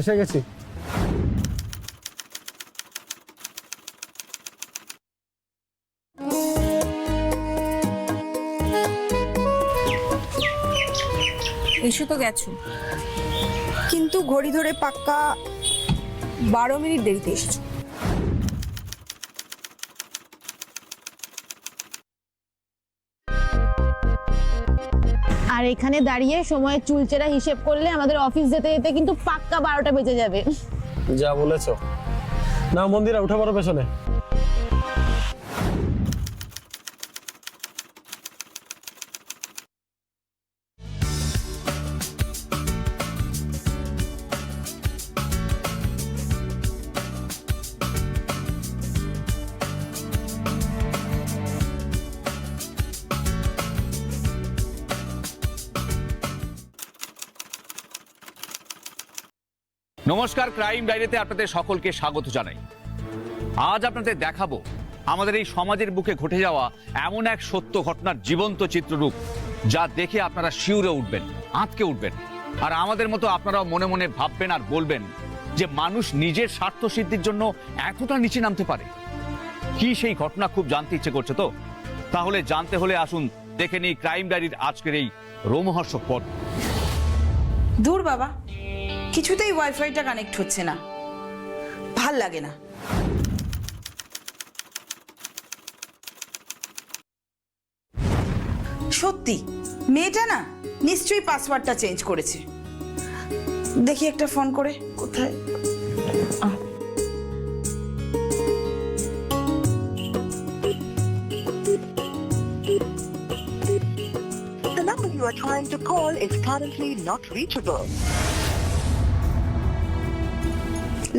এসে গেছি। এসে তো গেছো, কিন্তু ঘড়ি ধরে পাক্কা 12 মিনিট দেরিতে এসেছো। আর এখানে দাঁড়িয়ে সময়ের চুলচেরা হিসেব করলে আমাদের অফিস যেতে যেতে কিন্তু পাক্কা 12টা বেজে যাবে। যা বলেছো। না মন্দিরা, উঠে পড়ো পেছনে। নমস্কার, ক্রাইম ডায়েরিতে আপনাদের সকলকে স্বাগত জানাই। আজ আপনাদের দেখাবো আমাদের এই সমাজের বুকে ঘটে যাওয়া এমন এক সত্য ঘটনার জীবন্ত চিত্ররূপ, যা দেখে আপনারা শিউরে উঠবেন, আঁতকে উঠবেন। আর আমাদের মতো আপনারাও মনে মনে ভাববেন আর বলবেন যে মানুষ নিজের স্বার্থ সিদ্ধির জন্য এতটা নিচে নামতে পারে। কি সেই ঘটনা খুব জানতে ইচ্ছে করছে তো? তাহলে জানতে হলে আসুন দেখে নিই ক্রাইম ডায়েরির আজকের এই রোমহর্ষক পর্ব। দূর বাবা, কিছুতেই ওয়াইফাইটা কানেক্ট হচ্ছে না, ভাল লাগে না। সত্যি মেয়েটা না নিশ্চয়ই পাসওয়ার্ডটা চেঞ্জ করেছে। দেখি একটা ফোন করে, কোথায়? The number you are trying to call is currently not reachable.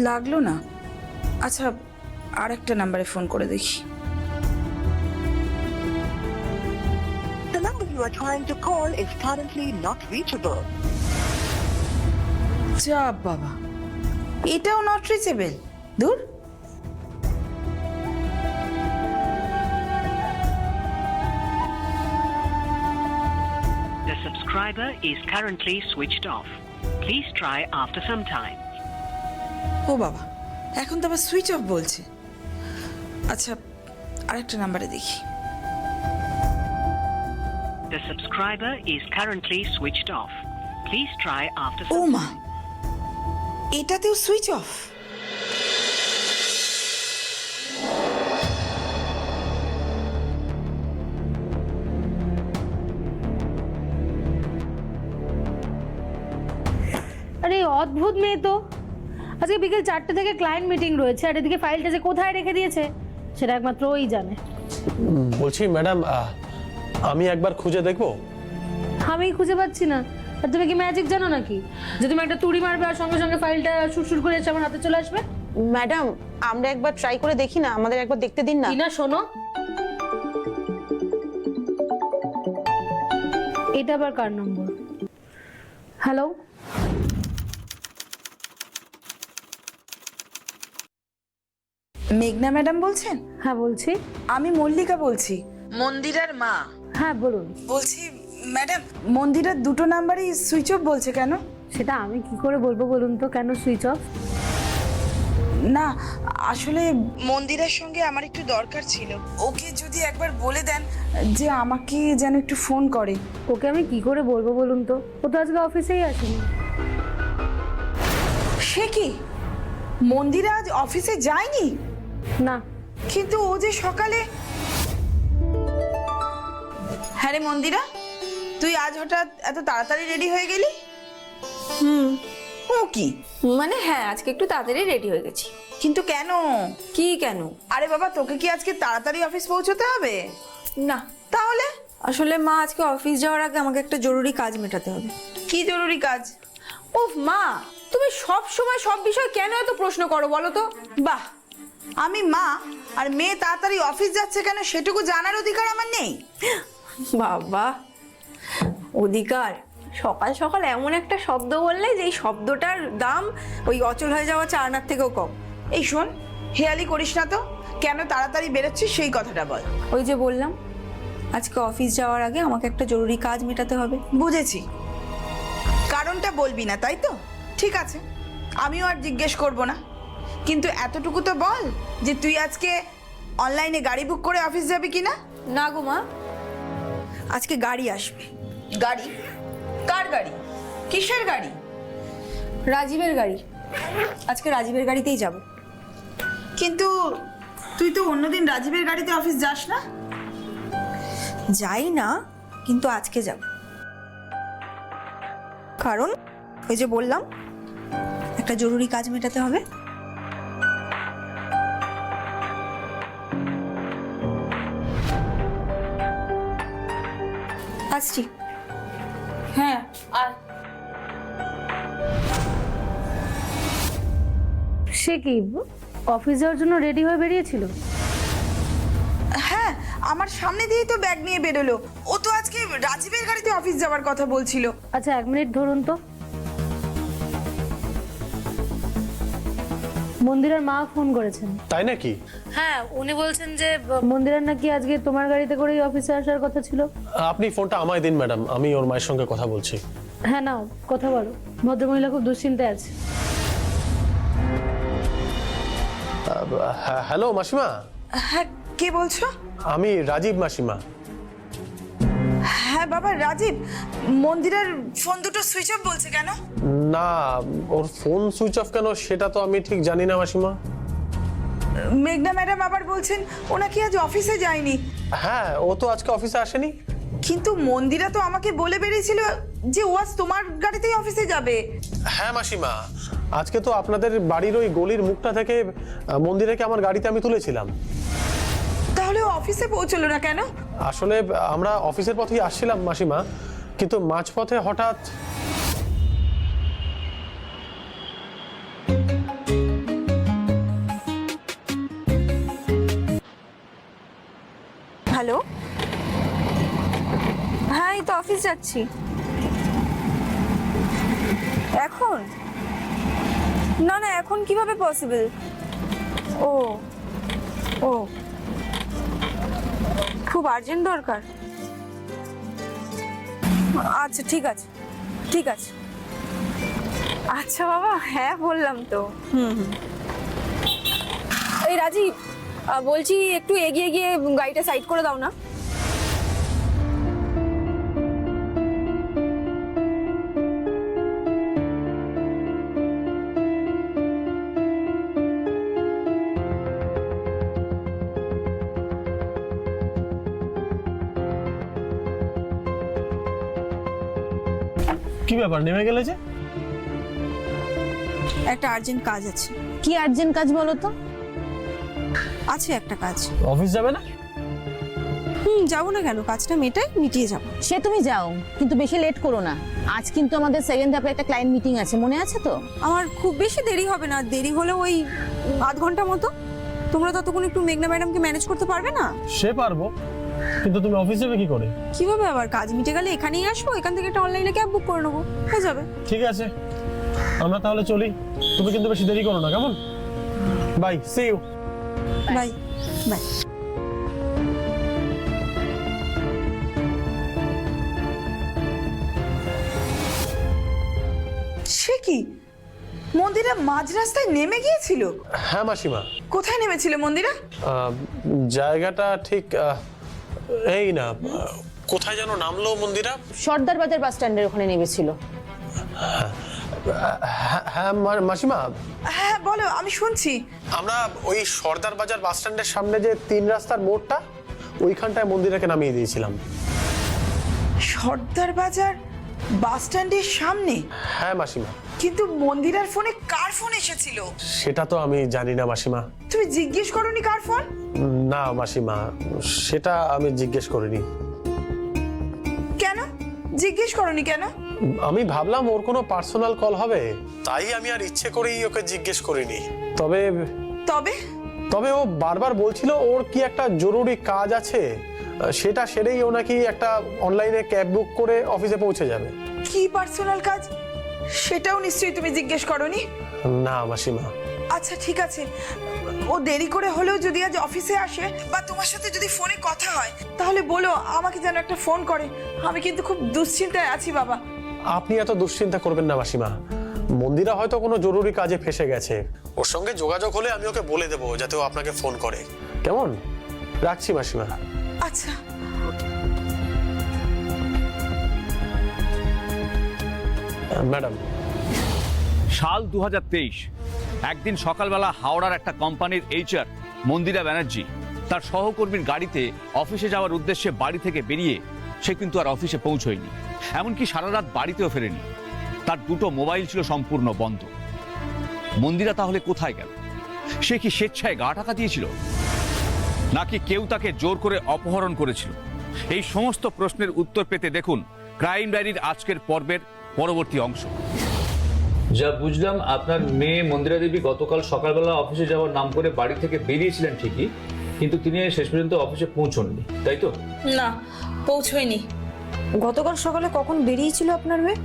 লাগলো না। আচ্ছা, আর একটা নাম্বারে ফোন করে দেখি। The number you are trying to call is currently not reachable. যা বাবা, এটাও নট রিচেবল। দূর। The subscriber is currently switched off. Please try after some time. ও বাবা, এখন তো আবার সুইচ অফ বলছে। আচ্ছা, আরেকটা নাম্বারে দেখি। The subscriber is currently switched off. Please try after ও some মা, time. এটাতেও সুইচ অফ। আরে অদ্ভুত মেয়ে তো। আজকে বিকেল 4টে থেকে ক্লায়েন্ট মিটিং রয়েছে, আর এদিকে ফাইলটা যে কোথায় রেখে দিয়েছে সেটা একমাত্র ওই জানে। বলছি ম্যাডাম, আমি একবার খুঁজে দেখবো? আমি খুঁজে পাচ্ছি না। আর তুমি কি ম্যাজিক জানো নাকি যে তুমি একটা তুড়ি মারবে আর সঙ্গে সঙ্গে ফাইলটা সুরসুর করে এসে আমার হাতে চলে আসবে? ম্যাডাম, আমরা একবার ট্রাই করে দেখি না, আমাদের একবার দেখতে দিন না। না শোনো, এটা আবার কার নম্বর? হ্যালো, মেঘনা ম্যাডাম বলছেন? হ্যাঁ বলছি। আমি মল্লিকা বলছি, মন্দিরার মা। হ্যাঁ বলুন। বলছি ম্যাডাম, মন্দিরার দুটো নাম্বারই সুইচ অফ বলছে কেন? সেটা আমি কি করে বলবো বলুন তো, কেন সুইচ অফ? না আসলে মন্দিরার সঙ্গে আমার একটু দরকার ছিল, ওকে যদি একবার বলে দেন যে আমাকে যেন একটু ফোন করে। ওকে আমি কি করে বলবো বলুন তো, ও তো আজকে অফিসেই আসেনি। সে কি, মন্দিরা আজ অফিসে যায়নি? না। কিন্তু ও যে সকালে। হ্যাঁ রে মন্দিরা, তুই আজ হঠাৎ এত তাড়াতাড়ি রেডি হয়ে গেলি? ও কি মানে হ্যাঁ, আজকে একটু তাড়াতাড়ি রেডি হয়ে গেছি। কিন্তু কেন? কি কেন? আরে বাবা, তোকে কি আজকে তাড়াতাড়ি অফিস পৌঁছতে হবে? না, তাহলে? আসলে মা আজকে অফিস যাওয়ার আগে আমাকে একটা জরুরি কাজ মেটাতে হবে। কি জরুরি কাজ? উফ মা, তুমি সব সময় সব বিষয় কেন এত প্রশ্ন করো বলো তো? বাহ, আমি মা আর মেয়ে তাড়াতাড়ি অফিস যাচ্ছে কেন সেটুকু জানার অধিকার আমার নেই? বাবা, অধিকার? সকাল সকাল এমন একটা শব্দ বললে যে এই শব্দটার দাম ওই অচল হয়ে যাওয়া চারনার থেকেও কম। এই শোন, হেয়ালি করিস না তো। কেন তাড়াতাড়ি বেরোচ্ছিস সেই কথাটা বল। ওই যে বললাম, আজকে অফিস যাওয়ার আগে আমাকে একটা জরুরি কাজ মেটাতে হবে। বুঝেছি, কারণটা বলবি না তাই তো? ঠিক আছে, আমিও আর জিজ্ঞেস করব না, কিন্তু এতটুকু তো বল যে তুই আজকে অনলাইনে গাড়ি বুক করে অফিস যাবি কিনা? না গো মা, আজকে গাড়ি আসবে। গাড়ি? কার গাড়ি? কিসের গাড়ি? রাজীবের গাড়ি। আজকে রাজীবের গাড়িতেই যাব। কিন্তু তুই তো অন্যদিন রাজীবের গাড়িতে অফিস যাস না। যাই না, কিন্তু আজকে যাব। কারণ ওই যে বললাম, একটা জরুরি কাজ মেটাতে হবে। আসছি। হ্যাঁ, আর সে কি অফিস যাওয়ার জন্য রেডি হয়ে বেরিয়েছিল? হ্যাঁ, আমার সামনে দিয়েই তো ব্যাগ নিয়ে বেরোলো। ও তো আজকে রাজীবের গাড়িতে অফিস যাওয়ার কথা বলছিল। আচ্ছা 1 মিনিট ধরুন তো। মন্দিরার মা ফোন করেছেন। তাই নাকি? হ্যাঁ, উনি বলছেন যে মন্দিরার নাকি আজকে তোমার গাড়িতে করেই অফিসে আসার কথা ছিল। আপনি ফোনটা আমায় দিন ম্যাডাম, আমি ওর মায়ের সঙ্গে কথা বলছি। হ্যাঁ নাও, কথা বলো। ভদ্রমহিলা খুব দুশ্চিন্তায় আছে। হ্যালো মাসিমা। হ্যাঁ, কে বলছো? আমি রাজীব মাসিমা। হ্যাঁ বাবা, রাজীব। মন্দিরের ফোন দুটো সুইচ অফ বলছে কেন? না, ওর ফোন সুইচ অফ কেন সেটা তো আমি ঠিক জানি না মাসিমা। মেঘনা ম্যাডাম আবার বলছেন ও নাকি আজ অফিসে যায়নি। হ্যাঁ, ও তো আজকে অফিসে আসেনি। কিন্তু মন্দিরা তো আমাকে বলে বেরিয়েছিল যে ও আজ তোমার গাড়িতেই অফিসে যাবে। হ্যাঁ মাসিমা, আজকে তো আপনাদের বাড়ির ওই গলির মুখটা থেকে মন্দিরেকে আমার গাড়িতে আমি তুলেছিলাম। তাহলে ও অফিসে পৌঁছলো না কেন? আসলে আমরা অফিসের পথেই আসছিলাম মাসিমা, কিন্তু মাঝপথে হঠাৎ হ্যালো, হ্যাঁ এই তো অফিস যাচ্ছি। এখন না না, এখন কিভাবে পসিবল? ও ও, খুব আর্জেন্ট দরকার। আচ্ছা ঠিক আছে, ঠিক আছে। আচ্ছা বাবা, হ্যাঁ বললাম তো। এই রাজীব, বলছি একটু এগিয়ে গিয়ে গাড়িটা সাইড করে দাও না। কি ব্যাপার, নেমে গেলে যে? একটা আর্জেন্ট কাজ আছে। কি আর্জেন্ট কাজ বলো তো? আছে একটা কাজ। অফিস যাবে না? যাবো না কেন, কাজটা মিটিয়ে যাবো। সে তুমি যাও, কিন্তু বেশি লেট করো না। আজ কিন্তু আমাদের সেকেন্ড ধাপে একটা ক্লায়েন্ট মিটিং আছে, মনে আছে তো? আমার খুব বেশি দেরি হবে না, দেরি হলে ওই আধ ঘন্টা মতো। তোমরা ততক্ষণ একটু মেঘনা ম্যাডামকে ম্যানেজ করতে পারবে না? সে পারবো, কিন্তু তুমি অফিস যাবে কি করে? কিভাবে আবার? কাজ মিটে গেলে এখানেই আসবো, এখান থেকে একটা অনলাইনে ক্যাব বুক করে নেবো, হয়ে যাবে। ঠিক আছে, আমরা তাহলে চলি। তুমি কিন্তু বেশি দেরি করো না, কেমন? Bye, see you. Bye bye. সে কি, মন্দিরা মাঝ রাস্তায় নেমে গিয়েছিল? হ্যাঁ মাসিমা। কোথায় নেমেছিল মন্দিরা? জায়গাটা ঠিক এই না, কোথায় যেন নামলো মন্দিরা? সর্দার বাজার বাস স্ট্যান্ডের ওখানে নেমেছিল। হ্যাঁ মাসিমা। হ্যাঁ বলো, আমি শুনছি। আমরা ওই সর্দার বাজার বাস স্ট্যান্ডের সামনে যে 3 রাস্তার মোড়টা, ওইখানটায় মন্দিরাকে নামিয়ে দিয়েছিলাম। সর্দার বাজার বাস স্ট্যান্ডের সামনে? হ্যাঁ মাসিমা। কিন্তু মন্দিরার ফোনে কার ফোন এসেছিল? সেটা তো আমি জানি না মাসিমা। তুমি জিজ্ঞেস করোনি কার ফোন? না মাসিমা, সেটা আমি জিজ্ঞেস করিনি। কেন জিজ্ঞেস করোনি কেন? আমি ভাবলাম ওর কোনো পার্সোনাল কল হবে, তাই আমি আর ইচ্ছে করেই ওকে জিজ্ঞেস করিনি। তবে তবে তবে ও বারবার বলছিল ওর কি একটা জরুরি কাজ আছে, সেটা সেরেই ও নাকি একটা অনলাইনে ক্যাব বুক করে অফিসে পৌঁছে যাবে। কি পার্সোনাল কাজ সেটাও নিশ্চয়ই তুমি জিজ্ঞেস করোনি? না মাসিমা। আচ্ছা ঠিক আছে, ও দেরি করে হলেও যদি আজ অফিসে আসে বা তোমার সাথে যদি ফোনে কথা হয়, তাহলে বলো আমাকে যেন একটা ফোন করে। আমি কিন্তু খুব দুশ্চিন্তায় আছি বাবা। আপনি এত দুশ্চিন্তা করবেন না মাসিমা, মন্দিরা হয়তো কোনো জরুরি কাজে ফেসে গেছে, ওর সঙ্গে যোগাযোগ হলে আমি ওকে বলে দেবো যাতে ও আপনাকে ফোন করে। কেমন? রাখছি মাসিমা। আচ্ছা। ম্যাডাম। সাল 2023, একদিন সকালবেলা হাওড়ার একটা কোম্পানির HR মন্দিরা ব্যানার্জি তার সহকর্মীর গাড়িতে অফিসে যাওয়ার উদ্দেশ্যে বাড়ি থেকে বেরিয়ে সে কিন্তু আর অফিসে পৌঁছয়নি, এমনকি সারা রাত বাড়িতেও ফেরেনি। তার দুটো মোবাইল ছিল সম্পূর্ণ বন্ধ। মন্দিরা তাহলে কোথায় গেল? সে কি স্বেচ্ছায় গা ঢাকা দিয়েছিল, নাকি কেউ তাকে জোর করে অপহরণ করেছিল? এই সমস্ত প্রশ্নের উত্তর পেতে দেখুন ক্রাইম ডায়েরির আজকের পর্বের পরবর্তী অংশ। যা বুঝলাম, আপনার মেয়ে মন্দিরা দেবী গতকাল সকালবেলা অফিসে যাওয়ার নাম করে বাড়ি থেকে বেরিয়েছিলেন ঠিকই, কিন্তু তিনি শেষ পর্যন্ত অফিসে পৌঁছননি, তাই তো? না, পৌঁছয়নি। গতকাল সকালে কখন বেরিয়েছিল আপনার মেয়ে?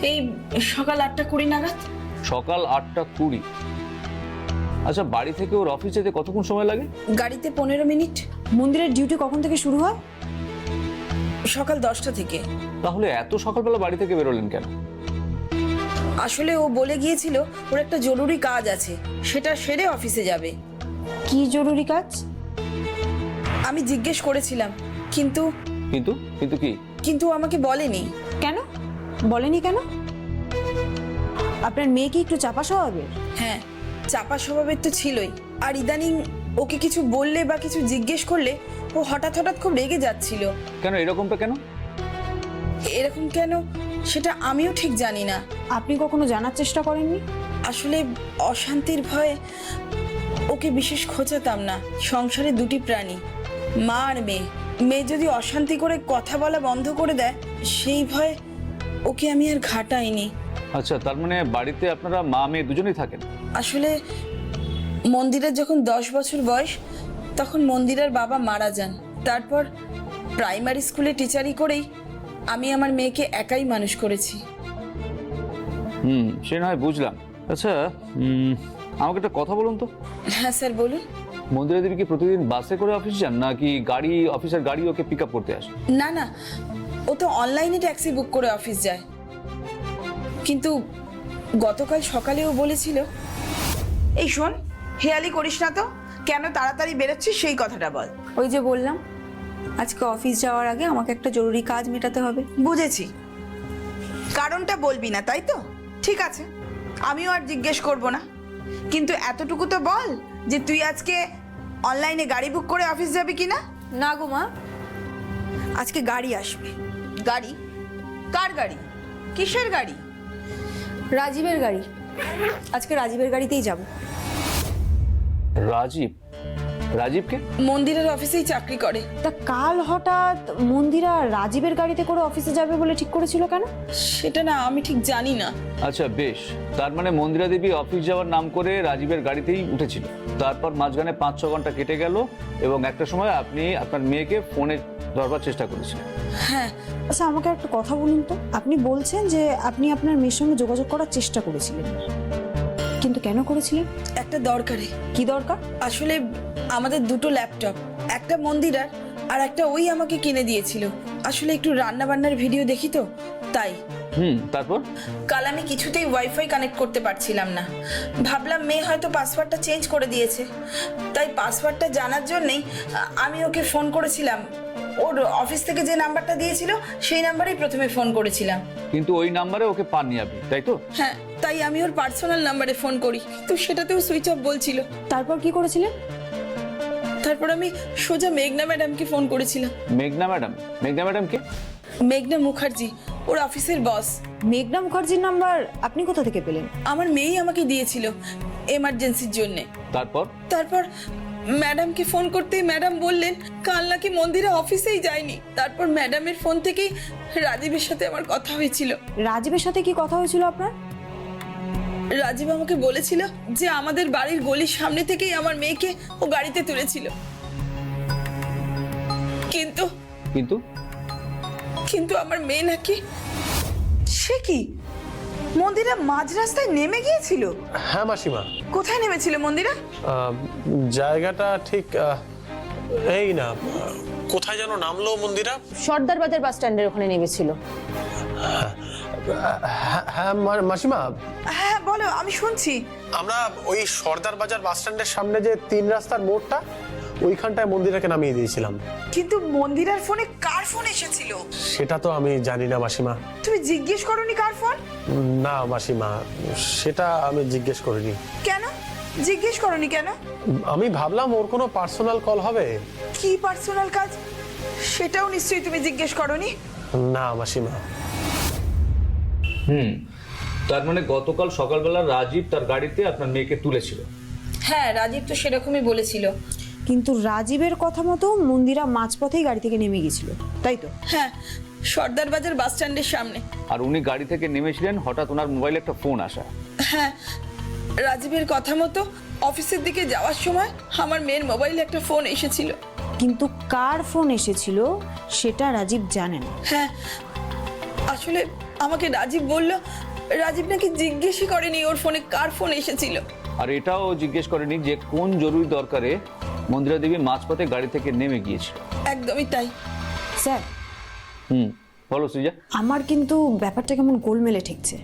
এই সকাল 8:20 নাগাদ। সকাল 8:20। আচ্ছা, বাড়ি থেকে ওর অফিস যেতে কতক্ষণ সময় লাগে? গাড়িতে 15 মিনিট। মন্দিরের ডিউটি কখন থেকে শুরু হয়? সকাল 10টা থেকে। তাহলে এত সকালবেলা বাড়ি থেকে বেরোলেন কেন? আসলে ও বলে গিয়েছিল ওর একটা জরুরি কাজ আছে, সেটা সেরে অফিসে যাবে। কি জরুরি কাজ? আমি জিজ্ঞেস করেছিলাম, কিন্তু কিন্তু কিন্তু কি? কিন্তু আমাকে বলেনি। কেন বলেনি? কেন? আপনার মেয়ে কি একটু চাপা স্বভাবের? হ্যাঁ, চাপা স্বভাবের তো ছিলই। আর ইদানিং ওকে কিছু বললে বা কিছু জিজ্ঞেস করলে ও হঠাৎ হঠাৎ খুব রেগে যাচ্ছিল। কেন এরকমটা কেন? এরকম কেন সেটা আমিও ঠিক জানি না। আপনি কখনো জানার চেষ্টা করেননি? আসলে অশান্তির ভয়ে ওকে বিশেষ খোঁচাতাম না। সংসারে দুটি প্রাণী, মা আর মেয়ে। মেয়ে যদি অশান্তি করে কথা বলা বন্ধ করে দেয়, সেই ভয়ে ওকে আমি আর ঘাটাইনি। আচ্ছা, তার মানে বাড়িতে আপনারা মা মেয়ে দুজনেই থাকেন? আসলে মন্দিরের যখন 10 বছর বয়স, তখন মন্দিরের বাবা মারা যান। তারপর প্রাইমারি স্কুলে টিচারি করেই আমি আমার মেয়েকে একাই মানুষ করেছি। সে না হয় বুঝলাম। আচ্ছা, আমাকে একটা কথা বলুন তো। হ্যাঁ স্যার, বলুন। মন্দিরা দেবী কি প্রতিদিন বাসে করে অফিস যান, নাকি গাড়ি, অফিসের গাড়ি ওকে পিক আপ করতে আসে? না না, ও তো অনলাইনে ট্যাক্সি বুক করে অফিস যায়। কিন্তু গতকাল সকালে ও বলেছিল, এই শোন, হেয়ালি করিস না তো, কেন তাড়াতাড়ি বেরোচ্ছিস সেই কথাটা বল। ওই যে বললাম, আজকে অফিস যাওয়ার আগে আমাকে একটা জরুরি কাজ মেটাতে হবে। বুঝেছি, কারণটা বলবি না তাই তো? ঠিক আছে, আমিও আর জিজ্ঞেস করব না। কিন্তু এতটুকু তো বল যে তুই আজকে অনলাইনে গাড়ি বুক করে অফিস যাবি কিনা। না গো মা, আজকে গাড়ি আসবে। গাড়ি? কার গাড়ি? কিসের গাড়ি? রাজীবের গাড়ি। আজকে রাজীবের গাড়িতেই যাব। রাজীব? রাজীবকে? মন্দিরের অফিসেই চাকরি করে। তা কাল হঠাৎ মন্দিরা রাজীবের গাড়িতে করে অফিসে যাবে বলে ঠিক করেছিল কেন? সেটা না আমি ঠিক জানি না। আচ্ছা বেশ, তার মানে মন্দিরা দেবী অফিস যাওয়ার নাম করে রাজীবের গাড়িতেই উঠেছিল। তারপর মাঝখানে 5-6 ঘন্টা কেটে গেল এবং একটা সময় আপনি আপনার মেয়েকে ফোনে ধরবার চেষ্টা করেছিলেন। হ্যাঁ। আচ্ছা, আমাকে একটা কথা বলুন তো। আপনি বলছেন যে আপনি আপনার মেয়ের সঙ্গে যোগাযোগ করার চেষ্টা করেছিলেন, কিন্তু কেন করেছিলেন? একটা দরকারে। কি দরকার? আসলে আমাদের দুটো ল্যাপটপ, একটা মন্দিরার আর একটা ওই আমাকে কিনে দিয়েছিল। আসলে একটু রান্না বান্নার ভিডিও দেখি তো, তাই। তারপর? কাল আমি কিছুতেই ওয়াইফাই কানেক্ট করতে পারছিলাম না। ভাবলাম মেয়ে হয়তো পাসওয়ার্ডটা চেঞ্জ করে দিয়েছে, তাই পাসওয়ার্ডটা জানার জন্যই আমি ওকে ফোন করেছিলাম। ওর অফিস থেকে যে নাম্বারটা দিয়েছিল সেই নাম্বারেই প্রথমে ফোন করেছিলাম। কিন্তু ওই নাম্বারে ওকে পাননি আপনি, তাই তো? হ্যাঁ, তাই আমি ওর পার্সোনাল নাম্বারে ফোন করি, তো সেটাতেও সুইচ অফ বলছিল। তারপর কি করেছিলেন? তারপর আমি সোজা মেঘনা ম্যাডামকে ফোন করেছিলাম। মেঘনা ম্যাডাম? মেঘনা ম্যাডাম কে? মেঘনা মুখার্জি, ওর অফিসের বস। মেঘনা মুখার্জির নাম্বার আপনি কোথা থেকে পেলেন? আমার মেয়েই আমাকে দিয়েছিল এমার্জেন্সির জন্য। তারপর ম্যাডামকে ফোন করতেই ম্যাডাম বললেন কাল নাকি মন্দিরা অফিসেই যায়নি। তারপর ম্যাডামের ফোন থেকেই রাজীবের সাথে আমার কথা হয়েছিল। রাজীবের সাথে কি কথা হয়েছিল আপনার? রাজীব আমাকে বলেছিল যে আমাদের বাড়ির গলির সামনে থেকেই আমার মেয়েকে ও গাড়িতে তুলেছিল। কিন্তু কিন্তু কিন্তু আমার মেয়ে নাকি। সে কি, মন্দিরা মাঝ রাস্তায় নেমে গিয়েছিল? হ্যাঁ মাসিমা। কোথায় নেমেছিল মন্দিরা? জায়গাটা ঠিক এই না, কোথায় যেন নামলো মন্দিরা? সর্দার বাজার বাস স্ট্যান্ডের ওখানে নেমেছিল। হ্যাঁ মাসিমা, হ্যাঁ বলো, আমি শুনছি। আমরা ওই সর্দার বাজার বাস স্ট্যান্ডের সামনে যে 3 রাস্তার মোড়টা, ওইখানটায় মন্দিরাকে নামিয়ে দিয়েছিলাম। কিন্তু মন্দিরার ফোনে কার ফোন এসেছিল? সেটা তো আমি জানি না মাসিমা। তুমি জিজ্ঞেস করোনি কার ফোন? না মাসিমা, সেটা আমি জিজ্ঞেস করিনি। কেন জিজ্ঞেস করোনি কেন? আমি ভাবলাম ওর কোনো পার্সোনাল কল হবে। কি পার্সোনাল কাজ সেটাও নিশ্চয়ই তুমি জিজ্ঞেস করোনি। না মাসিমা। তার মানে গতকাল সকালবেলা রাজীব তার গাড়িতে আপনার মেয়েকে তুলেছিল? হ্যাঁ, রাজীব তো সেরকমই বলেছিল। কিন্তু রাজীবের কথা মতো মন্দিরা মাঝপথেই গাড়ি থেকে নেমে গেছিল, তাই তো? হ্যাঁ, সর্দার বাজার বাস স্ট্যান্ডের সামনে। আর উনি গাড়ি থেকে নেমেছিলেন, হঠাৎ ওনার মোবাইলে একটা ফোন আসা। হ্যাঁ, রাজীবের কথা মতো অফিসের দিকে যাওয়ার সময় আমার মেয়ের মোবাইলে একটা ফোন এসেছিল। কিন্তু কার ফোন এসেছিল সেটা রাজীব জানে না। হ্যাঁ, আসলে আমাকে রাজীব বলল রাজীব নাকি জিজ্ঞেসই করেনি ওর ফোনে কার ফোন এসেছিল। আর এটাও জিজ্ঞেস করেনি যে কোন জরুরি দরকারে মন্দিরা দেবী মাঝপথে গাড়ি থেকে নেমে গিয়েছিল। একদমই তাই। স্যার, বলো সৃজা। আমার কিন্তু ব্যাপারটা কেমন গোলমেলে ঠেকছে।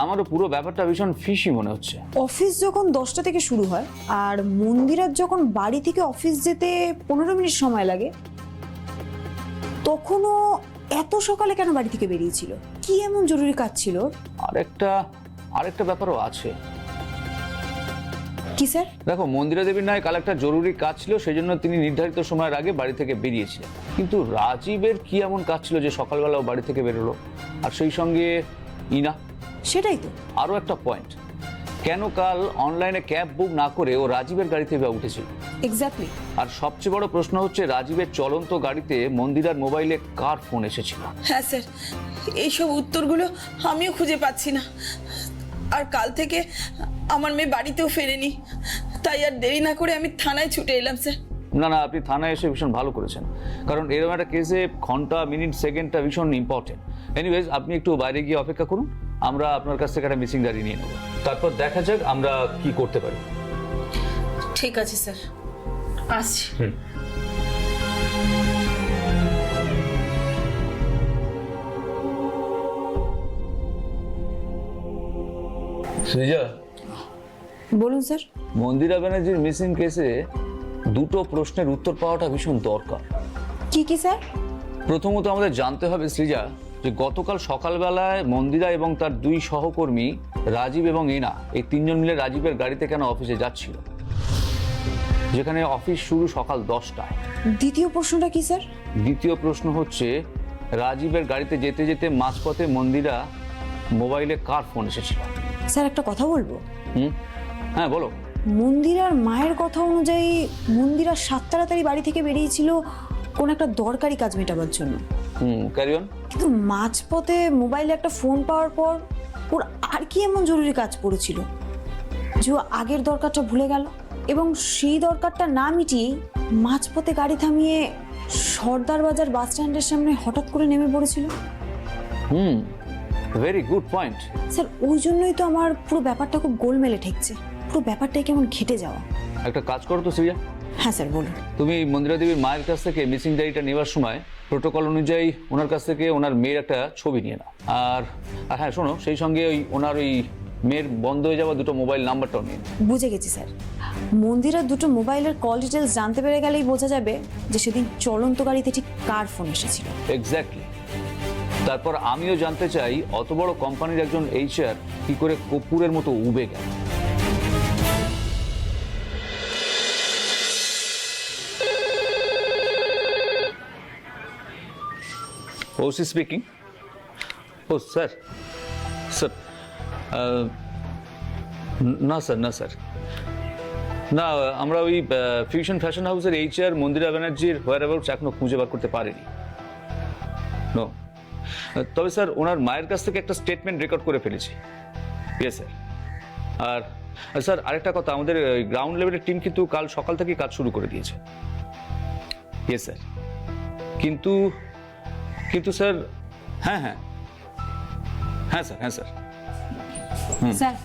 আমারও পুরো ব্যাপারটা ভীষণ ফিশি মনে হচ্ছে। অফিস যখন 10টা থেকে শুরু হয় আর মন্দিরার যখন বাড়ি থেকে অফিস যেতে 15 মিনিট সময় লাগে, তখনও এত সকালে কেন বাড়ি থেকে বেরিয়েছিল? কি এমন জরুরি কাজ ছিল? আরেকটা ব্যাপারও আছে। কি স্যার? দেখো, মন্দিরা দেবীর নয় কাল একটা জরুরি কাজ ছিল, সেই জন্য তিনি নির্ধারিত সময়ের আগে বাড়ি থেকে বেরিয়েছিলেন। কিন্তু রাজীবের কি এমন কাজ ছিল যে সকালবেলাও বাড়ি থেকে বেরোলো? আর সেই সঙ্গে ইনা। সেটাই তো আরও একটা পয়েন্ট, কেন কাল অনলাইনে ক্যাব বুক না করে ও রাজীবের গাড়িতে উঠেছিল? এক্স্যাক্টলি। আর সবচেয়ে বড় প্রশ্ন হচ্ছে রাজীবের চলন্ত গাড়িতে মন্দিরার মোবাইলে কার ফোন এসেছিল? হ্যাঁ স্যার, এইসব উত্তরগুলো আমিও খুঁজে পাচ্ছি না। আর কাল থেকে আমার মেয়ে বাড়িতেও ফেরেনি, তাই আর দেরি না করে আমি থানায় ছুটে এলাম স্যার। না, আপনি থানায় এসে ভীষণ ভালো করেছেন, কারণ এরকম একটা কেসে ঘন্টা, মিনিট, সেকেন্ডটা ভীষণ ইম্পর্টেন্ট। এনিওয়েজ, আপনি একটু বাইরে গিয়ে অপেক্ষা করুন, আমরা আপনার কাছ থেকে একটা মিসিং ডায়েরি নিয়ে নেব, তারপর দেখা যাক আমরা কি করতে পারি। ঠিক আছে স্যার, আসছি। সৃজা, বলুন স্যার। মন্দিরা ব্যানার্জির মিসিং কেসে দুটো প্রশ্নের উত্তর পাওয়াটা ভীষণ দরকার। কি কি স্যার? প্রথমত আমাদের জানতে হবে সৃজা, যে গতকাল সকালবেলায় মন্দিরা এবং তার 2 সহকর্মী রাজীব এবং এনা, এই 3 জন মিলে রাজীবের গাড়িতে কেন অফিসে যাচ্ছিল, যেখানে অফিস শুরু সকাল 10টায়? দ্বিতীয় প্রশ্নটা কি স্যার? দ্বিতীয় প্রশ্ন হচ্ছে রাজীবের গাড়িতে যেতে যেতে মাঝপথে মন্দিরা মোবাইলে কার ফোন এসেছিল? স্যার, একটা কথা বলবো? হ্যাঁ বলো। মন্দিরার মায়ের কথা অনুযায়ী মন্দিরা 7 তাড়াতাড়ি বাড়ি থেকে বেরিয়েছিল কোন একটা দরকারি কাজ মেটাবার জন্য। Carry on. কিন্তু মাঝপথে মোবাইলে একটা ফোন পাওয়ার পর ওর আর কি এমন জরুরি কাজ পড়েছিল যে ও আগের দরকারটা ভুলে গেল, এবং সেই দরকারটা না মিটিয়ে মাঝপথে গাড়ি থামিয়ে সর্দার বাজার বাস স্ট্যান্ডের সামনে হঠাৎ করে নেমে পড়েছিল? Very good point. স্যার, ওই জন্যই তো আমার পুরো ব্যাপারটা খুব গোলমেলে ঠেকছে, পুরো ব্যাপারটাই কেমন ঘেটে যাওয়া। একটা কাজ করো তো সৃজা। হ্যাঁ স্যার, বলুন। তুমি মন্দিরা দেবীর মায়ের কাছ থেকে মিসিং ডায়েরিটা নেওয়ার সময় প্রোটোকল অনুযায়ী ওনার কাছ থেকে ওনার মেয়ের একটা ছবি নিয়ে নাও। আর হ্যাঁ শোনো, সেই সঙ্গে ওনার মেয়ের বন্ধ হয়ে যাওয়া 2টো মোবাইল নাম্বারটাও নিন। বুঝে গেছি স্যার। মন্দিরার 2টো মোবাইলের কল ডিটেলস জানতে পেরে গেলেই বোঝা যাবে যে সেদিন চলন্ত গাড়িতে ঠিক কার ফোন এসেছিল। এক্স্যাক্টলি। তারপর আমিও জানতে চাই অত বড় কোম্পানির একজন HR কি করে কপুরের মতো উবে গেল। OC speaking. ও স্যার, না স্যার, না, আমরা ওই ফিউশন ফ্যাশন হাউসের HR মন্দিরা ব্যানার্জির হোয়ারঅ্যাবাউটস এখনো খুঁজে বার করতে পারিনি। নো, তবে স্যার ওনার মায়ের কাছ থেকে একটা স্টেটমেন্ট রেকর্ড করে ফেলেছি। Yes sir. আর স্যার আরেকটা কথা, আমাদের গ্রাউন্ড লেভেলের টিম কিন্তু কাল সকাল থেকেই কাজ শুরু করে দিয়েছে। Yes sir. কিন্তু স্যার, হ্যাঁ স্যার। স্যার,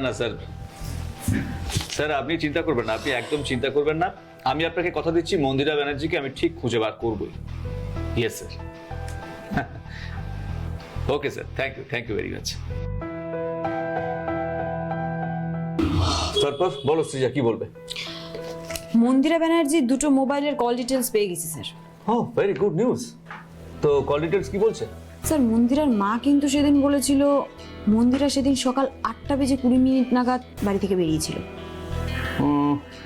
না স্যার, আপনি চিন্তা করবেন না, আপনি একদম চিন্তা করবেন না। আমি আপনাকে কথা দিচ্ছি মন্দিরা ব্যানার্জিকে আমি ঠিক খুঁজে বার করবই। Yes sir. Okay sir, thank you very much. তারপর বলো সৃজা, কি বলবে? মন্দিরা ব্যানার্জির দুটো মোবাইলের কল ডিটেলস পেয়ে গেছি স্যার। ও ভেরি গুড নিউজ। তো কল ডিটেলস কি বলছে? স্যার মন্দিরার মা কিন্তু সেদিন বলেছিল মন্দিরা সেদিন সকাল 8:20 নাগাদ বাড়ি থেকে বেরিয়েছিল।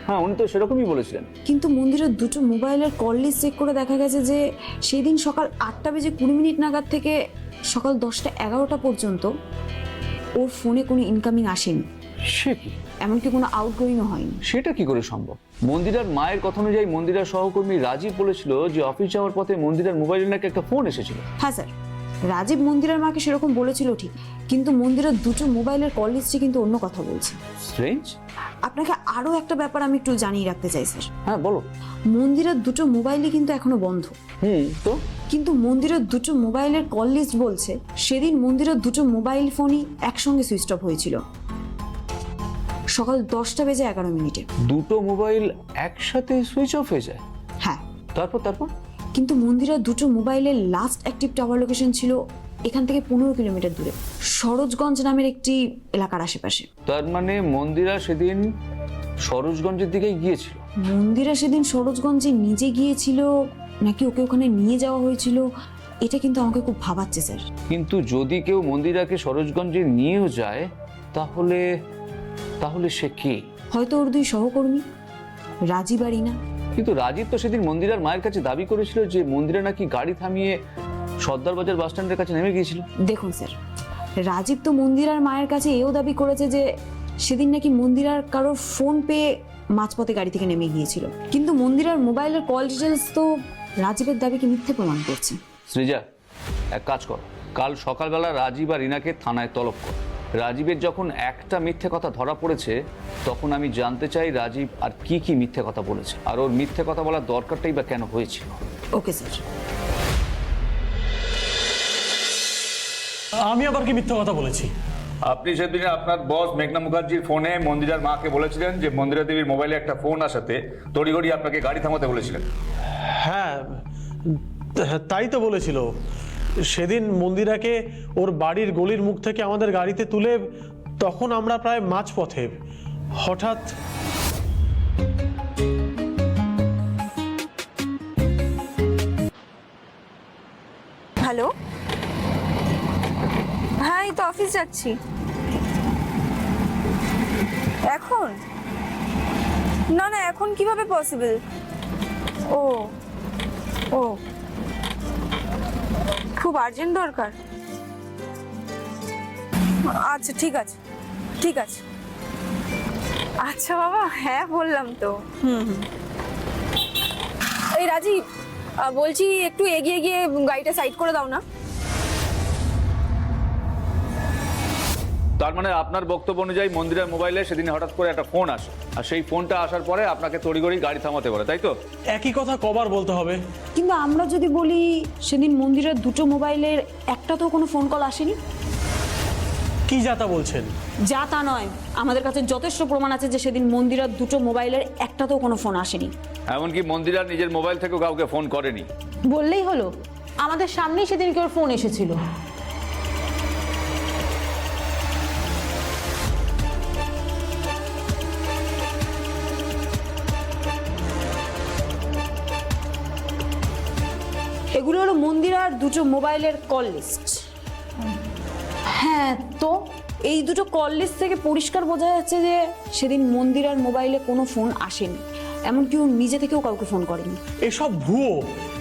হ্যাঁ, উনি তো সেরকমই বলেছিলেন। কিন্তু মন্দিরের দুটো মোবাইলের কল লিস্ট চেক করে দেখা গেছে যে সেদিন সকাল 8:20 নাগাদ থেকে সকাল 10:11 পর্যন্ত ওর ফোনে কোনো ইনকামিং আসেনি, সে কি? এমনকি কোনো আউটগোয়িংও হয়নি। সেটা কি করে সম্ভব? মন্দিরার মায়ের কথা অনুযায়ী মন্দিরার সহকর্মী রাজীব বলেছিল যে অফিস যাওয়ার পথে মন্দিরার মোবাইলে নাকি একটা ফোন এসেছিল। হ্যাঁ স্যার, রাজীব মন্দিরার মাকে সেরকম বলেছিল ঠিক, কিন্তু মন্দিরের দুটো মোবাইলের কল লিস্টে কিন্তু অন্য কথা বলছে। স্ট্রেঞ্জ। আপনাকে আরও একটা ব্যাপার আমি একটু জানিয়ে রাখতে চাই স্যার। হ্যাঁ বলো। মন্দিরের দুটো মোবাইলই কিন্তু এখনো বন্ধ। তো কিন্তু মন্দিরের দুটো মোবাইলের কল লিস্ট বলছে সেদিন মন্দিরের দুটো মোবাইল ফোনই একসঙ্গে সুইচ অফ হয়েছিল সকাল 10:11। দুটো মোবাইল একসাথে সুইচ অফ হয়ে যায়? হ্যাঁ। তারপর কিন্তু মন্দিরের দুটো মোবাইলের লাস্ট অ্যাক্টিভ টাওয়ার লোকেশন ছিল এখান থেকে 15 কিলোমিটার দূরে, সরোজগঞ্জ নামের একটি এলাকার আশেপাশে। তার মানে মন্দিরা সেদিন সরোজগঞ্জের দিকে গিয়েছিল? মন্দিরা সেদিন সরোজগঞ্জে নিজে গিয়েছিল নাকি ওকে ওখানে নিয়ে যাওয়া হয়েছিল, এটা কিন্তু আমাকে খুব ভাবাচ্ছে স্যার। কিন্তু যদি কেউ মন্দিরাকে সরোজগঞ্জে নিয়েও যায় তাহলে তাহলে সে কে? হয়তো ওর দুই সহকর্মী রাজীব আর রিনা। কিন্তু রাজীব তো সেদিন মন্দিরার মায়ের কাছে দাবি করেছিল যে মন্দিরা নাকি গাড়ি থামিয়ে সর্দার বাজার বাস স্ট্যান্ডের কাছে নেমে গিয়েছিল। দেখুন স্যার, রাজীব তো মন্দিরার মায়ের কাছে এও দাবি করেছে যে সেদিন নাকি মন্দিরার কারোর ফোন পেয়ে মাঝপথে গাড়ি থেকে নেমে গিয়েছিল, কিন্তু মন্দিরার মোবাইলের কল ডিটেলস তো রাজীবের দাবিকে মিথ্যে প্রমাণ করছে। সৃজা, এক কাজ কর, কাল সকালবেলা রাজীব আর রিনাকে থানায় তলব কর। রাজীবের যখন একটা মিথ্যে কথা ধরা পড়েছে তখন আমি জানতে চাই রাজীব আর কি মিথ্যে কথা বলেছে, আর ওর মিথ্যে কথা বলার দরকারটাই বা কেন হয়েছিল। Okay sir. আমি আবার কি মিথ্যা কথা বলেছি? আপনি সেদিন আপনার বস মেঘনা মুখার্জির ফোনে মন্দিরার মাকে বলেছিলেন যে মন্দিরা দেবীর মোবাইলে একটা ফোন আসাতে তড়িঘড়ি আপনাকে গাড়ি থামাতে বলেছিলেন। হ্যাঁ, তাই তো বলেছিল। সেদিন মন্দিরাকে ওর বাড়ির গলির মুখ থেকে আমাদের গাড়িতে তুলে তখন আমরা প্রায় মাঝপথে হঠাৎ হ্যালো, হ্যাঁ এই তো অফিস যাচ্ছি। এখন না না, এখন কিভাবে পসিবল? ও ও খুব আর্জেন্ট দরকার। আচ্ছা ঠিক আছে ঠিক আছে। আচ্ছা বাবা, হ্যাঁ বললাম তো। এই রাজীব, বলছি একটু এগিয়ে গিয়ে গাড়িটা সাইড করে দাও না। তার মানে আপনার বক্তব্য অনুযায়ী মন্দিরার মোবাইলে সেদিন হঠাৎ করে একটা ফোন আসে, আর সেই ফোনটা আসার পরে আপনাকে তড়িঘড়ি গাড়ি থামাতে বলে, তাই তো? একই কথা কবার বলতে হবে? কিন্তু আমরা যদি বলি সেদিন মন্দিরের দুটো মোবাইলের একটাতেও কোনো ফোন কল আসেনি। কি যাতা বলছেন? যা তা নয়, আমাদের কাছে যথেষ্ট প্রমাণ আছে যে সেদিন মন্দিরের দুটো মোবাইলের একটাতেও কোনো ফোন আসেনি। এমনকি মন্দিরার নিজের মোবাইল থেকেও কাউকে ফোন করেনি। বললেই হলো, আমাদের সামনেই সেদিন কেউ ফোন এসেছিল। এগুলো হলো মন্দিরার দুটো মোবাইলের কল লিস্ট। হ্যাঁ তো এই দুটো কল লিস্ট থেকে পরিষ্কার বোঝা যাচ্ছে যে সেদিন মন্দিরার মোবাইলে কোনো ফোন আসেনি, এমনকি ও নিজে থেকেও কাউকে ফোন করেনি। এসব ভুয়ো,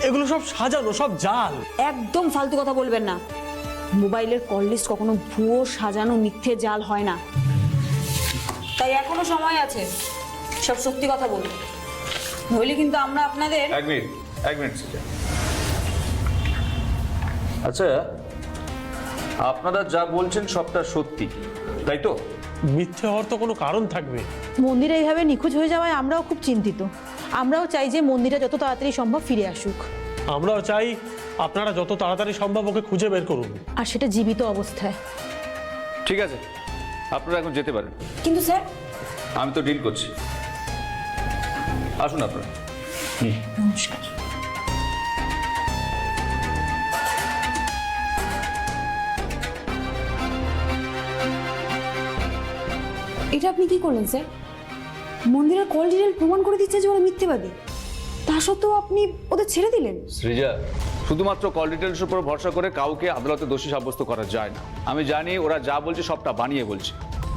এগুলো সব সাজানো, সব জাল। একদম ফালতু কথা বলবেন না। মোবাইলের কল লিস্ট কখনো ভুয়ো, সাজানো, মিথ্যে, জাল হয় না। তাই এখনো সময় আছে, সব সত্যি কথা বলুন, নইলে কিন্তু আমরা আপনাদের। এক মিনিট আচ্ছা, আপনারা যা বলছেন সবটা সত্যি, তাই তো? মিথ্যে হওয়ার তো কোনো কারণ থাকবে? মন্দির এইভাবে নিখোঁজ হয়ে যাওয়ায় আমরাও খুব চিন্তিত। আমরাও চাই যে মন্দিরটা যত তাড়াতাড়ি সম্ভব ফিরে আসুক। আমরাও চাই আপনারা যত তাড়াতাড়ি সম্ভব ওকে খুঁজে বের করুন, আর সেটা জীবিত অবস্থায়। ঠিক আছে, আপনারা এখন যেতে পারেন। কিন্তু স্যার, আমি তো ডিল করছি। আসুন আপনারা। নমস্কার। এটা আপনি কি করলেন স্যার? মন্দিরের কল ডিটেল প্রমাণ করে দিচ্ছে যে ওরা মিথ্যেবাদী, তা সত্ত্বেও আপনি ওদের ছেড়ে দিলেন। সৃজা, শুধুমাত্র কল ডিটেলসের উপর ভরসা করে কাউকে আদালতে দোষী সাব্যস্ত করা যায় না। আমি জানি ওরা যা বলছে সবটা বানিয়ে বলছে,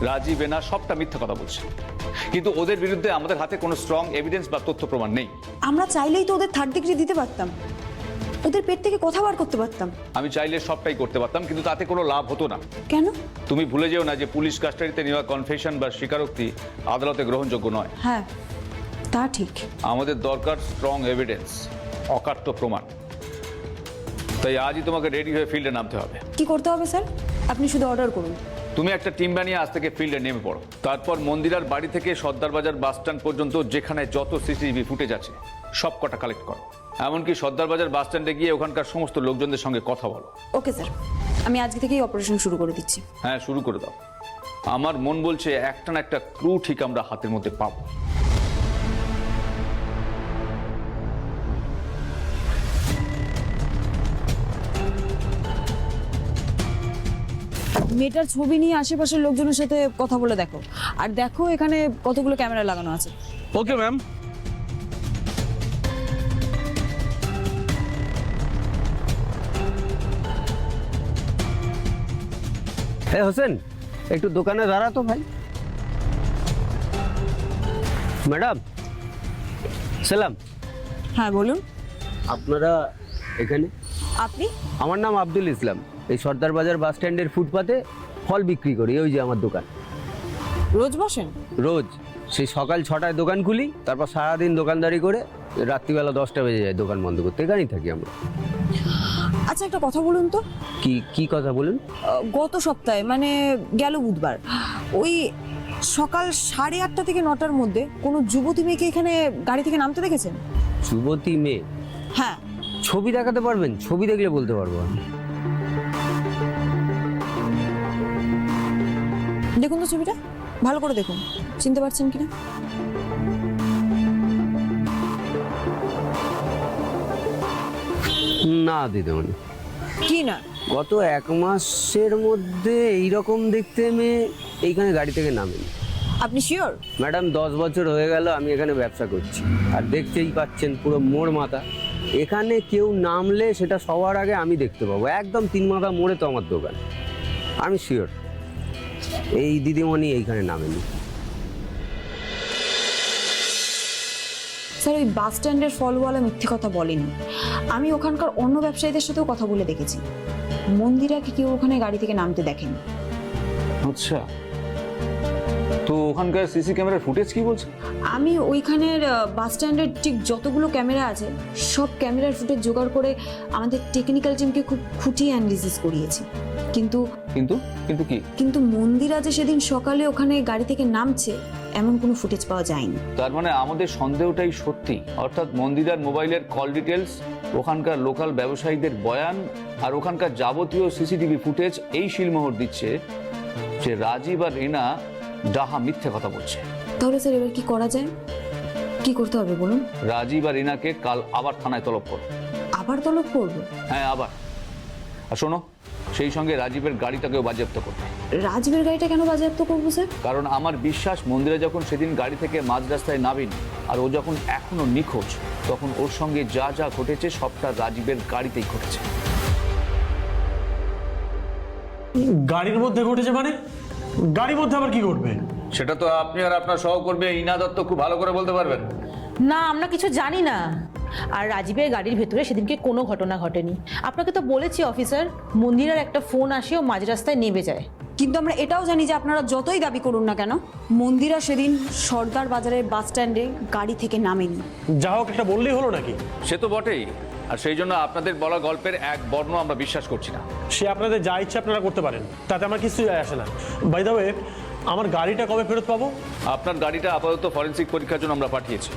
রাজীব এনা সবটা মিথ্যা কথা বলছে, কিন্তু ওদের বিরুদ্ধে আমাদের হাতে কোনো স্ট্রং এভিডেন্স বা তথ্য প্রমাণ নেই। আমরা চাইলেই তো ওদের থার্ড ডিগ্রি দিতে পারতাম, ওদের পেট থেকে কথা বার করতে পারতাম। আমি চাইলে সবটাই করতে পারতাম, কিন্তু তাতে কোনো লাভ হতো না। কেন? তুমি ভুলে যেও না যে পুলিশ কাস্টাডিতে নেওয়া কনফেশন বা স্বীকারোক্তি আদালতে গ্রহণযোগ্য নয়। হ্যাঁ, তা ঠিক। আমাদের দরকার স্ট্রং এভিডেন্স, অকাট্য প্রমাণ। তাই আজই তোমাকে রেডি হয়ে ফিল্ডে নামতে হবে। কি করতে হবে স্যার? আপনি শুধু অর্ডার করুন। তুমি একটা টিম বানিয়ে আজ থেকে ফিল্ডে নেমে পড়ো। তারপর মন্দিরার বাড়ি থেকে সর্দার বাজার বাস স্ট্যান্ড পর্যন্ত যেখানে যত সিসিটিভি ফুটেজ আছে সব কটা কালেক্ট করো। এমনকি সর্দার বাজার বাস স্ট্যান্ডে গিয়ে ওখানকার সমস্ত লোকজনদের সঙ্গে কথা বলো। ওকে স্যার, আমি আজকে থেকেই অপারেশন শুরু করে দিচ্ছি। হ্যাঁ, শুরু করে দাও। আমার মন বলছে একটা না একটা ক্লু ঠিক আমরা হাতের মধ্যে পাবো। মেয়েটার ছবি নিয়ে আশেপাশের লোকজনের সাথে কথা বলে দেখো, আর দেখো এখানে কতগুলো ক্যামেরা লাগানো আছে। Okay ma'am. হ্যাঁ হোসেন, একটু দোকানে দাঁড়া তো ভাই। ম্যাডাম সালাম। হ্যাঁ বলুন। আপনারা এখানে? আপনি? আমার নাম আব্দুল ইসলাম। এই সর্দার বাজার বাস স্ট্যান্ডের ফুটপাতে ফল বিক্রি করি। ওই যে আমার দোকান। রোজ বসেন? রোজ। সেই সকাল 6টায় দোকান খুলি, তারপর সারাদিন দোকানদারি করে রাত্রিবেলা 10টা বেজে যায় দোকান বন্ধ করতে। এখানেই থাকি আমরা। আচ্ছা একটা কথা বলুন তো। কি কথা বলুন? গত সপ্তাহে মানে গেল বুধবার ওই সকাল 8:30 থেকে 9টার মধ্যে কোনো যুবতী মেয়েকে এখানে গাড়ি থেকে নামতে দেখেছেন? যুবতী মেয়ে? হ্যাঁ। ছবি দেখাতে পারবেন? ছবি দেখলে বলতে পারবো আমি। দেখুন তো ছবিটা, ভালো করে দেখুন, চিনতে পারছেন কিনা। না দিদিমণি। কি না? গত 1 মাসের মধ্যে এইরকম দেখতে মেয়ে এইখানে গাড়ি থেকে নামেনি। আপনি শিওর? ম্যাডাম 10 বছর হয়ে গেল আমি এখানে ব্যবসা করছি, আর দেখতেই পাচ্ছেন পুরো মোড় মাথা। এখানে কেউ নামলে সেটা সবার আগে আমি দেখতে পাবো। একদম 3 মাথা মোড়ে তো আমার দোকান। আমি শিওর এই দিদিমণি এইখানে নামেনি। স্যার ওই বাস স্ট্যান্ডের ফলওয়ালা মিথ্যে কথা বলেনি। আমি ওখানকার অন্য ব্যবসায়ীদের সাথেও কথা বলে দেখেছি, মন্দিরাকে কেউ ওখানে গাড়ি থেকে নামতে দেখেনি। আচ্ছা, তো ওখানকার সিসি ক্যামেরার ফুটেজ কি বলছে? আমি ওইখানের বাস স্ট্যান্ডের ঠিক যতগুলো ক্যামেরা আছে সব ক্যামেরার ফুটেজ জোগাড় করে আমাদের টেকনিক্যাল টিমকে খুব খুঁটিয়ে অ্যানালিসিস করিয়েছি, কিন্তু কিন্তু কিন্তু কি? কিন্তু মন্দিরা যে সেদিন সকালে ওখানে গাড়ি থেকে নামছে এমন কোনো ফুটেজ পাওয়া যায়নি। তার মানে আমাদের সন্দেহটাই সত্যি। অর্থাৎ মন্দিরার মোবাইলের কল ডিটেলস, ওখানকার লোকাল ব্যবসায়ীদের বয়ান আর ওখানকার যাবতীয় সিসিটিভি ফুটেজ এই শিলমোহর দিচ্ছে যে রাজীব আর রিনা ডাহা মিথ্যে কথা বলছে। তাহলে স্যার এবার কি করা যায়? কি করতে হবে বলুন? রাজীব আর রিনাকে কাল আবার থানায় তলব করো। আবার তলব করবো? হ্যাঁ আবার। আর শোনো, সেই সঙ্গে রাজীবের গাড়িটাকেও বাজেয়াপ্ত করবে। রাজীবের গাড়িটা কেন বাজেয়াপ্ত করবো স্যার? কারণ আমার বিশ্বাস মন্দিরা যখন সেদিন গাড়ি থেকে মাঝ রাস্তায় নামেনি আর ও যখন এখনো নিখোঁজ, তখন ওর সঙ্গে যা যা ঘটেছে সবটা রাজীবের গাড়িতেই ঘটেছে। গাড়ির মধ্যে ঘটেছে মানে? গাড়ির মধ্যে আবার কি ঘটবে? সেটা তো আপনি আর আপনার সহকর্মী ইনা দত্ত খুব ভালো করে বলতে পারবেন। না, আমরা কিছু জানি না। আর রাজীবের গাড়ির ভেতরে সেদিনকে কোনো ঘটনা ঘটেনি। আপনাকে তো বলেছি অফিসার, মন্দিরের একটা ফোন আসে ও মাঝ রাস্তায় নেমে যায়। কিন্তু আমরা এটাও জানি যে আপনারা যতই দাবি করুন না কেন, মন্দিরা সেদিন সর্দার বাজারের বাস স্ট্যান্ডে গাড়ি থেকে নামেনি। যা হোক একটা বললেই হলো নাকি? সে তো বটেই, আর সেই জন্য আপনাদের বলা গল্পের এক বর্ণ আমরা বিশ্বাস করছি না। সে আপনাদের যা ইচ্ছে আপনারা করতে পারেন, তাতে আমার কিছু যায় আসে না। বাই দ্য ওয়ে, আমার গাড়িটা কবে ফেরত পাবো? আপনার গাড়িটা আপাতত ফরেনসিক পরীক্ষার জন্য আমরা পাঠিয়েছি।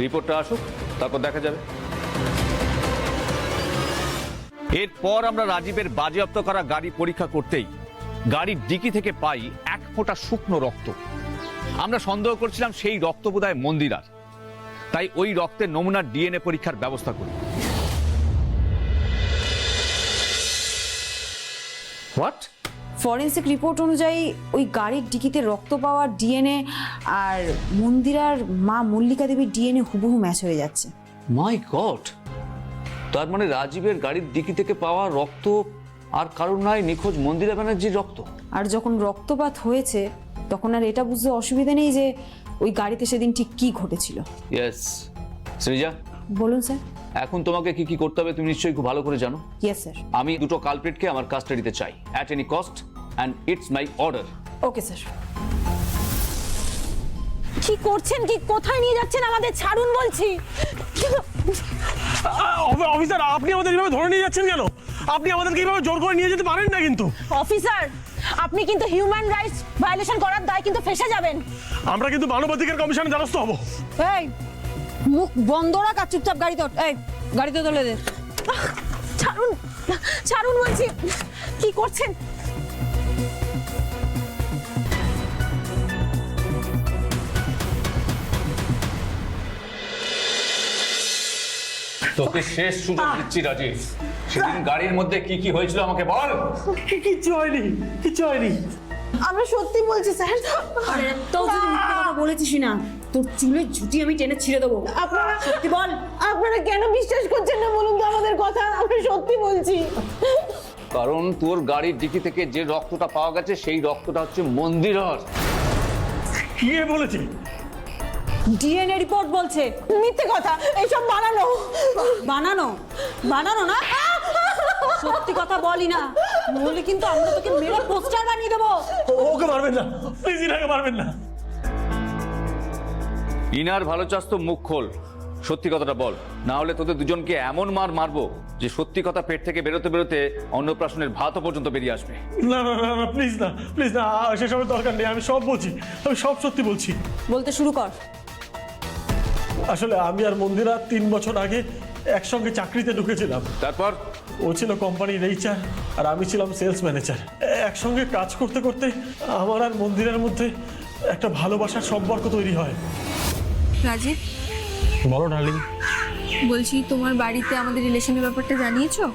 রিপোর্টটা আসুক, তারপর দেখা যাবে। এরপর আমরা রাজীবের বাজেয়াপ্ত করা গাড়ি পরীক্ষা করতেই গাড়ির ডিকি থেকে পাই 1 ফোঁটা শুকনো রক্ত। আমরা সন্দেহ করছিলাম সেই রক্ত বোধহয় মন্দিরার। তাই ওই রক্তের নমুনার ডিএনএ পরীক্ষার ব্যবস্থা করি। হোয়াট? ফরেন্সিক রিপোর্ট অনুযায়ী ওই গাড়ির ডিকিতে রক্ত পাওয়ার ডিএনএ আর মন্দিরার মা মল্লিকা দেবীর ডিএনএ হুবহু ম্যাচ হয়ে যাচ্ছে। মাই গড, তার মানে রাজীবের গাড়ির ডিকি থেকে পাওয়া রক্ত আর কারণ নয়, নিখোঁজ মন্দিরা ব্যানার্জির রক্ত। আর যখন রক্তপাত হয়েছে তখন আর এটা বুঝতে অসুবিধা নেই যে ওই গাড়িতে সেদিন ঠিক কি ঘটেছিল। ইয়েস সৃজা, বলুন স্যার। এখন তোমাকে কি কি করতে হবে তুমি নিশ্চয়ই খুব ভালো করে জানো। Yes sir. আমি দুটো কালপ্রিটকে আমার কাস্টাডিতে চাই, at any cost, and it's my order. Okay sir. কি করছেন, কি কোথায় নিয়ে যাচ্ছেন আমাদের? ছাড়ুন বলছি। অফিসার, আপনি আমাদের এইভাবে ধরে নিয়ে যাচ্ছেন কেন? আপনি আমাদেরকে এইভাবে জোর করে নিয়ে যেতে পারেন না কিন্তু। অফিসার, আপনি কিন্তু হিউম্যান রাইটস ভায়োলেশন করার দায় কিন্তু ফেঁসে যাবেন। আমরা কিন্তু মানবাধিকার কমিশনের দ্বারস্থ হব। এই মুখ বন্ধ রাখ আর চুপচাপ গাড়ি তোল। এই গাড়িতে তোলে দে। ছাড়ুন, ছাড়ুন বলছি। কি করছেন? তোকে শেষ সুযোগ দিচ্ছি রাজীব, সেদিন গাড়ির মধ্যে কি কি হয়েছিল আমাকে বল। কিচ্ছু হয়নি, কিচ্ছু হয়নি। আমরা সত্যি বলছি স্যার। আরে তো যদি মিথ্যে কথা বলেছিস না, তোর চুলে ঝুটি আমি টেনে ছিঁড়ে দেবো। আপনারা সত্যি বল। আপনারা কেন বিশ্বাস করছেন না বলুন তো আমাদের কথা? আমরা সত্যি বলছি। কারণ তোর গাড়ির ডিকি থেকে যে রক্তটা পাওয়া গেছে সেই রক্তটা হচ্ছে মন্দিরার। কি বলেছি? ডিএনএ রিপোর্ট বলছে। মিথ্যে কথা, এইসব বানানো। বানানো? বানানো না, সত্যি কথা বলি না, নইলে কিন্তু আমরা তোকে মেরে পোস্টার বানিয়ে দেবো। ওকে মারবেন না প্লিজ, ইনাকে মারবেন না। ইনার ভালো চাস তো মুখ খোল, সত্যি কথাটা বল, না হলে তোদের দুজনকে এমন মারবো যে সত্যি কথা পেট থেকে বেরোতে বেরোতে অন্নপ্রাশনের ভাতও পর্যন্ত বেরিয়ে আসবে। না না না প্লিজ না, প্লিজ না, সেসবের দরকার নেই। আমি সব বলছি, আমি সব সত্যি বলছি। বলতে শুরু কর। আসলে আমি আর মন্দিরা 3 বছর আগে একসঙ্গে চাকরিতে ঢুকেছিলাম। তারপর ও ছিল কোম্পানির এইচআর আর আমি ছিলাম সেলস ম্যানেজার। একসঙ্গে কাজ করতে করতে আমার আর মন্দিরের মধ্যে একটা ভালোবাসার সম্পর্ক তৈরি হয়। রাজীব, বলো ডার্লিং। বলছি তোমার বাড়িতে আমাদের রিলেশনের ব্যাপারটা জানিয়েছো?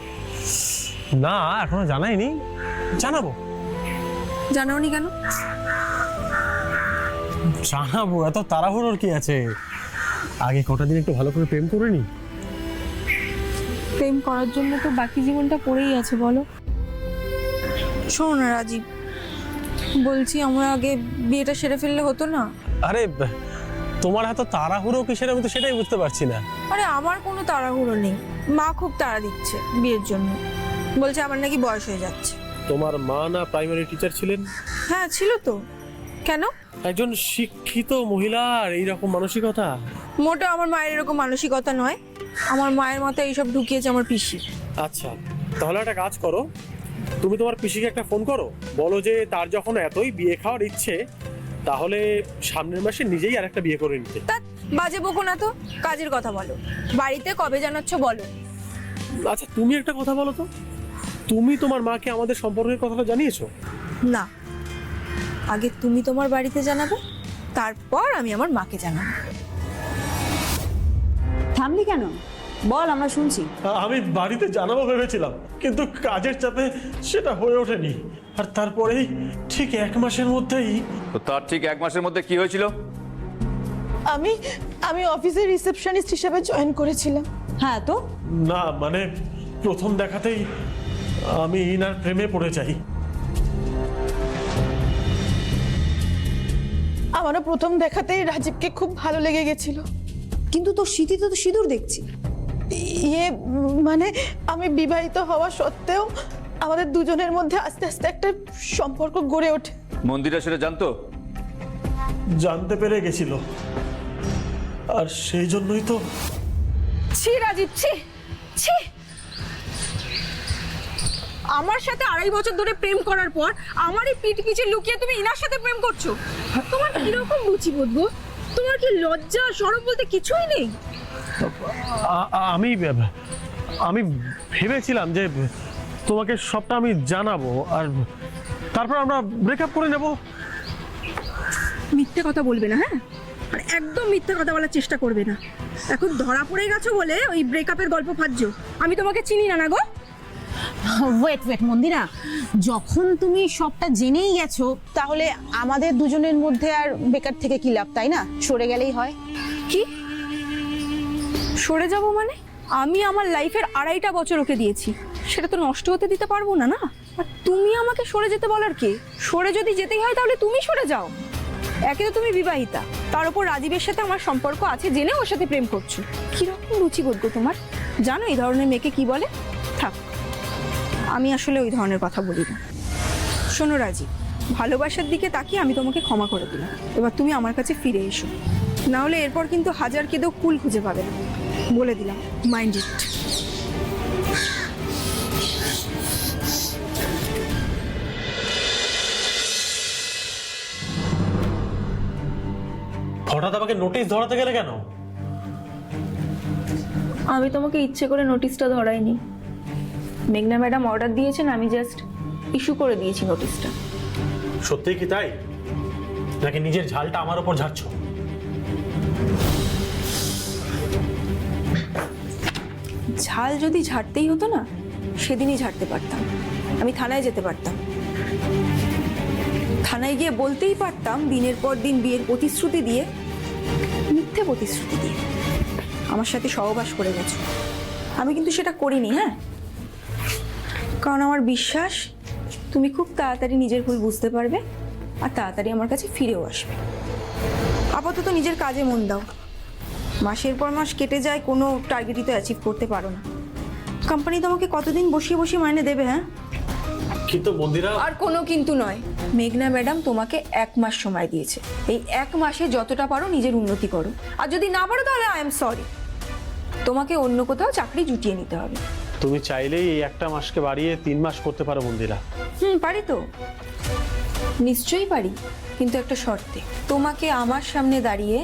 না, এখনো জানাইনি, জানাবো। জানাওনি কেন? জানাবো, এত তাড়াহুড়োর কি আছে? আগে কটা দিন একটু ভালো করে প্রেম করে নি। প্রেম করার জন্য তো বাকি জীবনটা পড়েই আছে, বলো। শোনো না রাজীব, বলছি আমরা আগে বিয়েটা সেরে ফেললে হতো না? আরে তোমার এত তাড়াহুড়ো কিসের, আমি তো সেটাই বুঝতে পারছি না। আরে আমার কোনো তাড়াহুড়ো নেই, মা খুব তাড়া দিচ্ছে বিয়ের জন্য, বলছে আমার নাকি বয়স হয়ে যাচ্ছে। তোমার মা না প্রাইমারি টিচার ছিলেন? হ্যাঁ ছিল তো, কেন? একজন শিক্ষিত মহিলার এইরকম মানসিকতা? মোটা আমার মায়ের এরকম মানসিকতা নয়, আমার মায়ের মাথায় এইসব ঢুকিয়েছে আমার পিসি। আচ্ছা, তাহলে একটা কাজ করো, তুমি তোমার পিসিকে একটা ফোন করো, বলো যে তার যখন এতই বিয়ে খাওয়ার ইচ্ছে, তাহলে সামনের মাসে নিজেই আর একটা বিয়ে করে নিতে। তা বাজে বকো না তো, কাজের কথা বলো। বাড়িতে কবে জানাচ্ছ বলো। আচ্ছা তুমি একটা কথা বলো তো, তুমি তোমার মাকে আমাদের সম্পর্কের কথাটা জানিয়েছো? না, আগে তুমি তোমার বাড়িতে জানাবে, তারপর আমি আমার মাকে জানাবো। থামলি কেন? বল, আমরা শুনছি। আমি বাড়িতে জানাবো ভেবেছিলাম, কিন্তু কাজের চাপে সেটা হয়ে ওঠেনি। আর তারপরেই ঠিক 1 মাসের মধ্যেই। তো তার ঠিক 1 মাসের মধ্যে কি হয়েছিল? আমি অফিসের রিসেপশনিস্ট হিসেবে জয়েন করেছিলাম। হ্যাঁ তো? না মানে প্রথম দেখাতেই আমি ইনার প্রেমে পড়ে যাই। আমারও প্রথম দেখাতেই রাজীবকে খুব ভালো লেগে গেছিল। কিন্তু তোর স্মৃতিতে তো সিঁদুর দেখছি। মানে আমি বিবাহিত হওয়া সত্ত্বেও আমাদের দুজনের মধ্যে আস্তে আস্তে একটা সম্পর্ক গড়ে ওঠে। মন্দিরা সেটা জানতো? জানতে পেরে গেছিল, আর সেই জন্যই তো। ছি রাজীব, ছি ছি। আমার সাথে 2.5 বছর ধরে প্রেম করার পর আমারই পিঠ পিছে লুকিয়ে তুমি ইনার সাথে প্রেম করছো। তোমার কিরকম রুচিবোধ গো? তোমার কি লজ্জা শরম বলতে কিছুই নেই? আমি ভেবেছিলাম যে তোমাকে সবটা আমি জানাবো, আর তারপর আমরা ব্রেকআপ করে নেব। মিথ্যে কথা বলবে না, হ্যাঁ? আর একদম মিথ্যে কথা বলার চেষ্টা করবে না। এখন ধরা পড়ে গেছো বলে ওই ব্রেকআপের গল্প ফাজছো। আমি তোমাকে চিনি না গো। ওয়েট মন্দিরা, যখন তুমি সবটা জেনেই গেছো তাহলে আমাদের দুজনের মধ্যে আর বেকার থেকে কি লাভ, তাই না? সরে গেলেই হয়। কি সরে যাব মানে? আমি আমার লাইফের 2.5টা বছর ওকে দিয়েছি, সেটা তো নষ্ট হতে দিতে পারবো না। না, আর তুমি আমাকে সরে যেতে বলার কে? সরে যদি যেতেই হয় তাহলে তুমি সরে যাও। একে তো তুমি বিবাহিতা, তার উপর রাজীবের সাথে আমার সম্পর্ক আছে জেনে ওর সাথে প্রেম করছো। কিরকম রুচিবোধ গো তোমার? জানো এই ধরনের মেয়েকে কি বলে? থাক, আমি আসলে ওই ধরনের কথা বলি না। শোনো রাজীব, ভালোবাসার দিকে তাকিয়ে আমি তোমাকে ক্ষমা করে দিলাম, এবার তুমি আমার কাছে ফিরে এসো, না হলে এরপর কিন্তু হাজার কেঁদেও কুল খুঁজে পাবে না, বলে দিলাম। Mind it. হঠাৎ আমাকে নোটিশ ধরাতে গেলে কেন? আমি তোমাকে ইচ্ছে করে নোটিশটা ধরাইনি। মেঘনা ম্যাডাম অর্ডার দিয়েছেন, আমি জাস্ট ইস্যু করে দিয়েছি নোটিশটা। সত্যিই কি তাই, নাকি নিজের ঝালটা আমার উপর ঝাড়ছো? ঝাল যদি ঝাড়তেই হতো না, সেদিনই ঝাড়তে পারতাম। আমি থানায় যেতে পারতাম, থানায় গিয়ে বলতেই পারতাম দিনের পর দিন বিয়ের প্রতিশ্রুতি দিয়ে, মিথ্যে প্রতিশ্রুতি দিয়ে আমার সাথে সহবাস করে গেছো। আমি কিন্তু সেটা করিনি, হ্যাঁ, কারণ আমার বিশ্বাস তুমি খুব তাড়াতাড়ি নিজের ভুল বুঝতে পারবে আর তাড়াতাড়ি আমার কাছে ফিরেও আসবে। আপাতত নিজের কাজে মন দাও। মাসের পর মাস কেটে যায়, কোনো টার্গেটই তো অ্যাচিভ করতে পারো না। কোম্পানি তোমাকে কতদিন বসিয়ে বসিয়ে মাইনে দেবে? হ্যাঁ, কিন্তু মন্দিরা, আর কোনো কিন্তু নয়। মেঘনা ম্যাডাম তোমাকে 1 মাস সময় দিয়েছে, এই 1 মাসে যতটা পারো নিজের উন্নতি করো, আর যদি না পারো তাহলে আই এম সরি, তোমাকে অন্য কোথাও চাকরি জুটিয়ে নিতে হবে। তুমি চাইলেই এই একটা মাসকে বাড়িয়ে 3 মাস করতে পারো মন্দিরা। পারি তো, নিশ্চয়ই পারি, কিন্তু একটা শর্তে। তোমাকে আমার সামনে দাঁড়িয়ে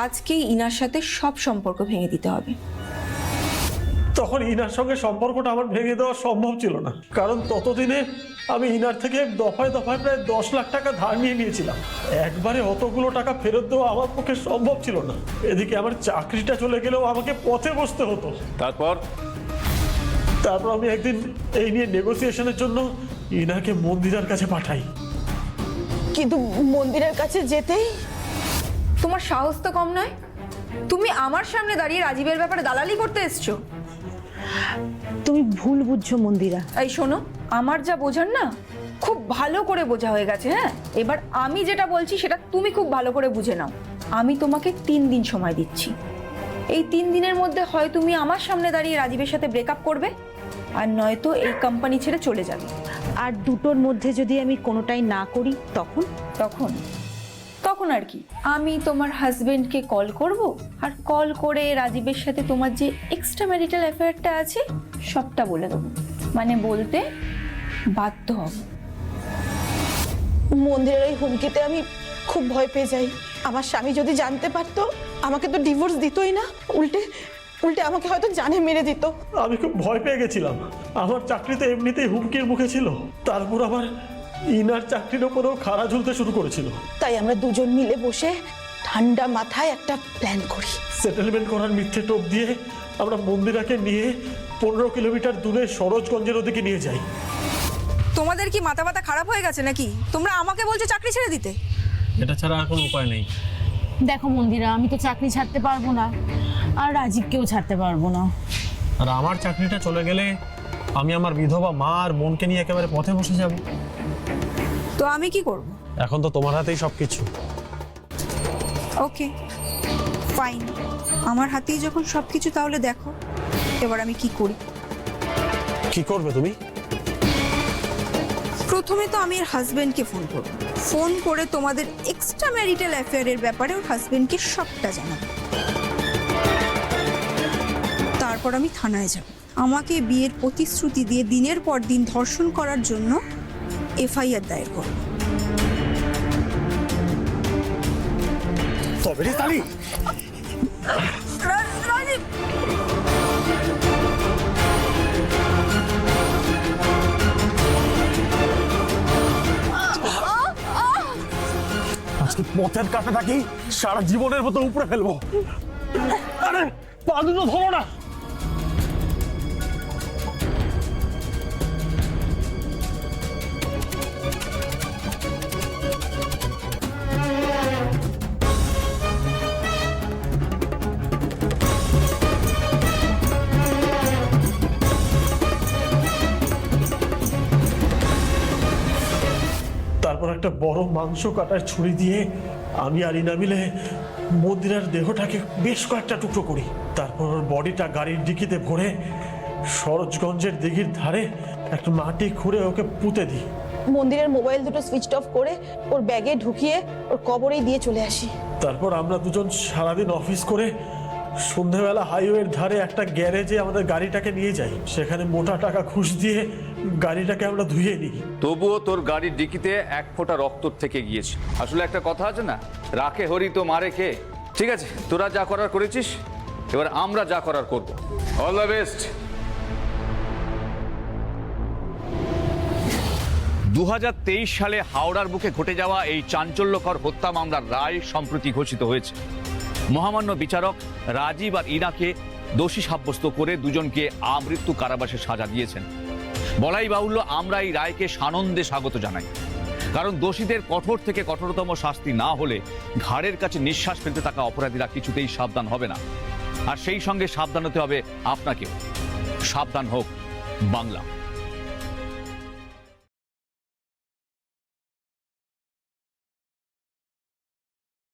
আজকেই ইনার সাথে সব সম্পর্ক ভেঙে দিতে হবে। তখন ইনার সঙ্গে সম্পর্কটা আমার ভেঙে দেওয়া সম্ভব ছিল না, কারণ ততদিনে আমি ইনার থেকে দফায় দফায় প্রায় 10 লাখ টাকা ধার নিয়ে নিয়েছিলাম। একবারে অতগুলো টাকা ফেরত দেওয়া আমার পক্ষে সম্ভব ছিল না। এদিকে আমার চাকরিটা চলে গেলেও আমাকে পথে বসতে হতো। তারপর আমি একদিন এই নিয়ে নেগোসিয়েশনের জন্য ইনাকে মন্দিরার কাছে পাঠাই। কিন্তু মন্দিরের কাছে যেতেই তোমার সাহস তো কম নয়, তুমি আমার সামনে দাঁড়িয়ে রাজীবের ব্যাপারে দালালি করতে এসছো। তুমি ভুল বুঝছো মন্দিরা। এই শোনো, আমার যা বোঝার না খুব ভালো করে বোঝা হয়ে গেছে। হ্যাঁ, এবার আমি যেটা বলছি সেটা তুমি খুব ভালো করে বুঝে নাও। আমি তোমাকে 3 দিন সময় দিচ্ছি। এই 3 দিনের মধ্যে হয় তুমি আমার সামনে দাঁড়িয়ে রাজীবের সাথে ব্রেকআপ করবে, আর নয়তো এই কোম্পানি ছেড়ে চলে যাবে। আর দুটোর মধ্যে যদি আমি কোনোটাই না করি তখন তখন আর কি, আমি তোমার হাজবেন্ডকে কল করব, আর কল করে রাজীবের সাথে তোমার যে এক্সট্রা ম্যারিটাল অ্যাফেয়ারটা আছে সবটা বলে দেবো, মানে বলতে বাধ্য হব। মন্দিরের ওই হুমকিতে আমি খুব ভয় পেয়ে যাই। আমার স্বামী যদি জানতে পারতো, আমাকে তো ডিভোর্স দিতই না, উল্টে আমাকে হয়তো জানে মেরে দিত। আমি খুব ভয় পেয়ে গেছিলাম। আমার চাকরিতে এমনিতেই হুমকির মুখে ছিল, তারপর আবার ইনার চাকরির ওপরেও খাড়া ঝুলতে শুরু করেছিল। তাই আমরা দুজন মিলে বসে ঠান্ডা মাথায় একটা প্ল্যান করি। সেটেলমেন্ট করার মিথ্যে টোপ দিয়ে আমরা মন্দিরাকে নিয়ে 15 কিলোমিটার দূরে সরোজগঞ্জের ওদিকে নিয়ে যাই। তোমাদের কি মাথা ব্যথা খারাপ হয়ে গেছে নাকি? তোমরা আমাকে বলছো চাকরি ছেড়ে দিতে? এটা ছাড়া আর কোনো উপায় নেই। দেখো মন্দিরা, আমি তো চাকরি ছাড়তে পারবো না, আর রাজীবকেও ছাড়তে পারবো না। আর আমার চাকরিটা চলে গেলে আমি আমার বিধবা মা আর বোনকে নিয়ে একেবারে পথে বসে যাব। তো আমি কি করব? এখন তো তোমার হাতেই সবকিছু। ওকে ফাইন, আমার হাতেই যখন সবকিছু, তাহলে দেখো এবার আমি কি করি। কি করবে তুমি? প্রথমে তো আমি এর হাজবেন্ডকে ফোন করব, ফোন করে তোমাদের এক্সট্রা ম্যারিটাল অ্যাফেয়ারের ব্যাপারে ওর হাজবেন্ডকে সবটা জানাবো। তারপর আমি থানায় যাব, আমাকে বিয়ের প্রতিশ্রুতি দিয়ে দিনের পর দিন ধর্ষণ করার জন্য এফআইআর দায়ের করব। তবে রে তালি, আজকে পথের কাঁটাটাকেই সারা জীবনের মতো উপরে ফেলবো। আরে পা দুটো ধরো না। তারপর একটা বড় মাংস কাটার ছুরি দিয়ে আমি আর ইনা মিলে মন্দিরের দেহটাকে বেশ কয়েকটা টুকরো করি। তারপর ওর বডিটা গাড়ির ডিকিতে ভরে সরোজগঞ্জের দিঘির ধারে একটা মাটি খুঁড়ে ওকে পুঁতে দিই। মন্দিরের মোবাইল দুটো সুইচ অফ করে ওর ব্যাগে ঢুকিয়ে ওর কবরেই দিয়ে চলে আসি। তারপর আমরা দুজন সারাদিন অফিস করে সন্ধ্যাবেলা হাইওয়ের ধারে একটা গ্যারেজে আমাদের গাড়িটাকে নিয়ে যাই। সেখানে মোটা টাকা ঘুষ দিয়ে গাড়িটাকে আমরা ধুয়ে নিই। তবুও তোর গাড়ির ডিকিতে এক ফোঁটা রক্ত থেকে গিয়েছে। আসলে একটা কথা আছে না, রাখে হরি তো মারে কে। ঠিক আছে, তোরা যা করার করেছিস, এবার আমরা যা করার করব। All the best. 2023 সালে হাওড়ার বুকে ঘটে যাওয়া এই চাঞ্চল্যকর হত্যা মামলার রায় সম্প্রতি ঘোষিত হয়েছে। মহামান্য বিচারক রাজীব আর ইনাকে দোষী সাব্যস্ত করে দুজনকে আমৃত্যু কারাবাসের সাজা দিয়েছেন। বলাই বাহুল্য, আমরা এই রায়কে সানন্দে স্বাগত জানাই, কারণ দোষীদের কঠোর থেকে কঠোরতম শাস্তি না হলে ঘাড়ের কাছে নিঃশ্বাস ফেলতে থাকা অপরাধীরা কিছুতেই সাবধান হবে না। আর সেই সঙ্গে সাবধান হতে হবে আপনাকেও। সাবধান হোক বাংলা।